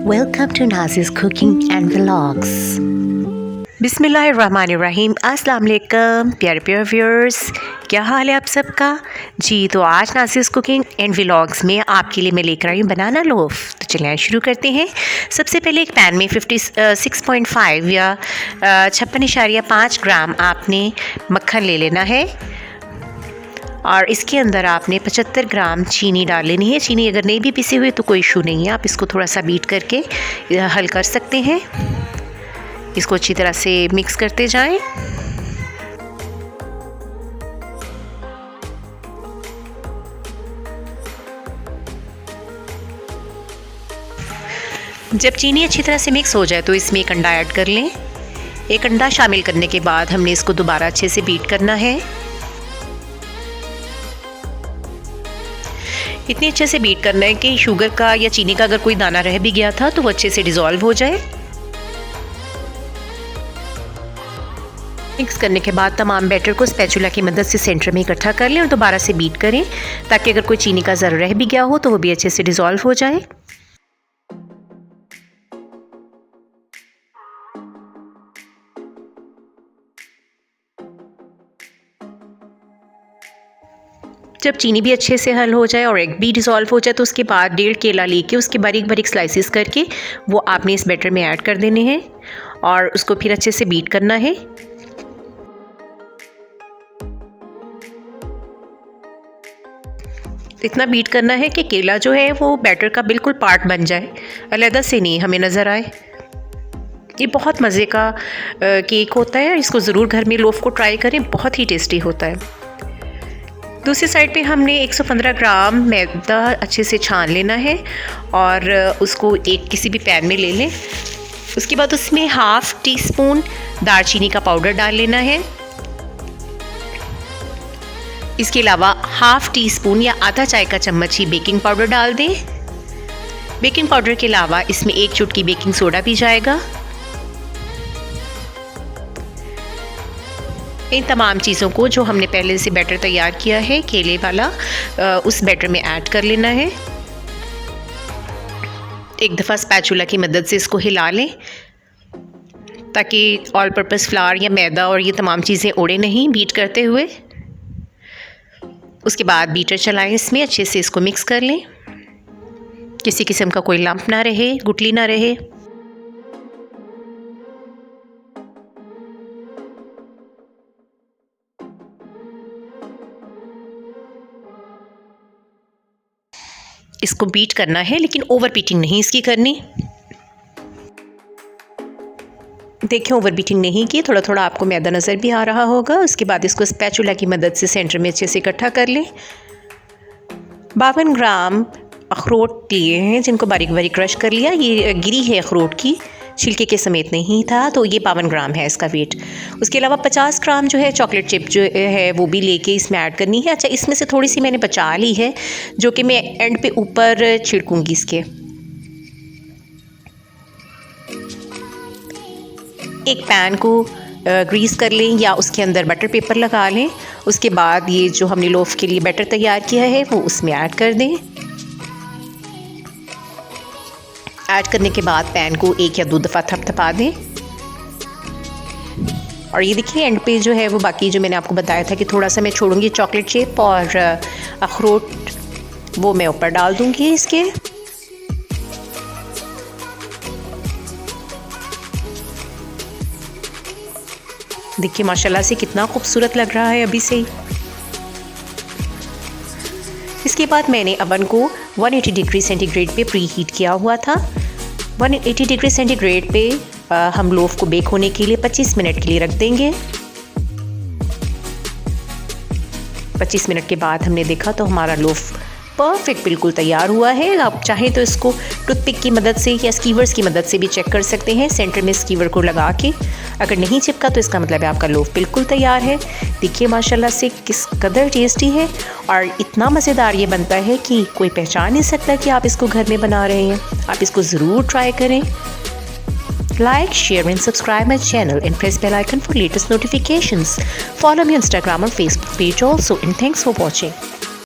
Welcome to Nazi's Cooking and Vlogs. बिस्मिल्लाहिर्रहमानिर्रहीम। अस्सलाम वालेकुम प्यारे प्यारे व्यूअर्स, क्या हाल है आप सबका जी। तो आज नाज़िस कुकिंग एंड व्लॉग्स में आपके लिए मैं लेकर आई हूँ बनाना लोफ। तो चलिए शुरू करते हैं। सबसे पहले एक पैन में 56.5 या 56.5 ग्राम आपने मक्खन ले लेना है और इसके अंदर आपने 75 ग्राम चीनी डाल लेनी है। चीनी अगर नहीं भी पिसी हुई तो कोई इशू नहीं है, आप इसको थोड़ा सा बीट करके हल कर सकते हैं। इसको अच्छी तरह से मिक्स करते जाएं। जब चीनी अच्छी तरह से मिक्स हो जाए तो इसमें एक अंडा ऐड कर लें। एक अंडा शामिल करने के बाद हमने इसको दोबारा अच्छे से बीट करना है। इतनी अच्छे से बीट करना है कि शुगर का या चीनी का अगर कोई दाना रह भी गया था तो वो अच्छे से डिज़ोल्व हो जाए। मिक्स करने के बाद तमाम बैटर को स्पैचुला की मदद से सेंटर में इकट्ठा कर लें और दोबारा से बीट करें ताकि अगर कोई चीनी का ज़रा रह भी गया हो तो वो भी अच्छे से डिज़ोल्व हो जाए। जब चीनी भी अच्छे से हल हो जाए और एग भी डिज़ोल्व हो जाए तो उसके बाद 1.5 केला लेके उसके बारीक बारीक स्लाइसिस करके वो आपने इस बैटर में ऐड कर देने हैं और उसको फिर अच्छे से बीट करना है। इतना बीट करना है कि केला जो है वो बैटर का बिल्कुल पार्ट बन जाए, अलग से नहीं हमें नज़र आए। ये बहुत मज़े का केक होता है, इसको ज़रूर घर में लोफ को ट्राई करें, बहुत ही टेस्टी होता है। दूसरी साइड पे हमने 115 ग्राम मैदा अच्छे से छान लेना है और उसको एक किसी भी पैन में ले लें। उसके बाद उसमें 1/2 टीस्पून दालचीनी का पाउडर डाल लेना है। इसके अलावा 1/2 टीस्पून या आधा चाय का चम्मच ही बेकिंग पाउडर डाल दें। बेकिंग पाउडर के अलावा इसमें 1 चुटकी बेकिंग सोडा भी जाएगा। इन तमाम चीज़ों को जो हमने पहले से बैटर तैयार किया है केले वाला, उस बैटर में ऐड कर लेना है। एक दफ़ा स्पैचुला की मदद से इसको हिला लें ताकि ऑल पर्पस फ्लावर या मैदा और ये तमाम चीज़ें उड़े नहीं बीट करते हुए। उसके बाद बीटर चलाएं, इसमें अच्छे से इसको मिक्स कर लें, किसी किस्म का कोई लंप ना रहे, गुठली ना रहे। इसको बीट करना है लेकिन ओवर बीटिंग नहीं इसकी करनी। देखिए ओवर बीटिंग नहीं की, थोड़ा थोड़ा आपको मैदा नज़र भी आ रहा होगा। उसके बाद इसको स्पैचुला की मदद से सेंटर में अच्छे से इकट्ठा कर लें। 52 ग्राम अखरोट लिए हैं जिनको बारीक बारीक क्रश कर लिया। ये गिरी है अखरोट की, छिलके के समेत नहीं था, तो ये 52 ग्राम है इसका वेट। उसके अलावा 50 ग्राम जो है चॉकलेट चिप जो है वो भी लेके इसमें ऐड करनी है। अच्छा, इसमें से थोड़ी सी मैंने बचा ली है जो कि मैं एंड पे ऊपर छिड़कूंगी इसके। एक पैन को ग्रीस कर लें या उसके अंदर बटर पेपर लगा लें। उसके बाद ये जो हमने लोफ के लिए बैटर तैयार किया है वो उसमें ऐड कर दें। ऐड करने के बाद पैन को 1 या 2 दफ़ा थपथपा दें और ये देखिए एंड पे जो है वो बाकी जो मैंने आपको बताया था कि थोड़ा सा मैं छोड़ूंगी चॉकलेट चिप और अखरोट, वो मैं ऊपर डाल दूंगी इसके। देखिए माशाल्लाह से कितना खूबसूरत लग रहा है अभी से ही। इसके बाद मैंने अवन को 180 डिग्री सेंटीग्रेड पे प्री हीट किया हुआ था। 180 डिग्री सेंटीग्रेड पे हम लोफ को बेक होने के लिए 25 मिनट के लिए रख देंगे। 25 मिनट के बाद हमने देखा तो हमारा लोफ परफेक्ट बिल्कुल तैयार हुआ है। आप चाहें तो इसको टूथपिक की मदद से या स्कीवर्स की मदद से भी चेक कर सकते हैं, सेंटर में स्कीवर को लगा के। अगर नहीं चिपका तो इसका मतलब है आपका लोफ बिल्कुल तैयार है। देखिए माशाल्लाह से किस कदर टेस्टी है और इतना मज़ेदार ये बनता है कि कोई पहचान नहीं सकता कि आप इसको घर में बना रहे हैं। आप इसको ज़रूर ट्राई करें। Like, share and subscribe my channel and press bell icon for latest notifications. Follow me on Instagram or Facebook page also, and thanks for watching.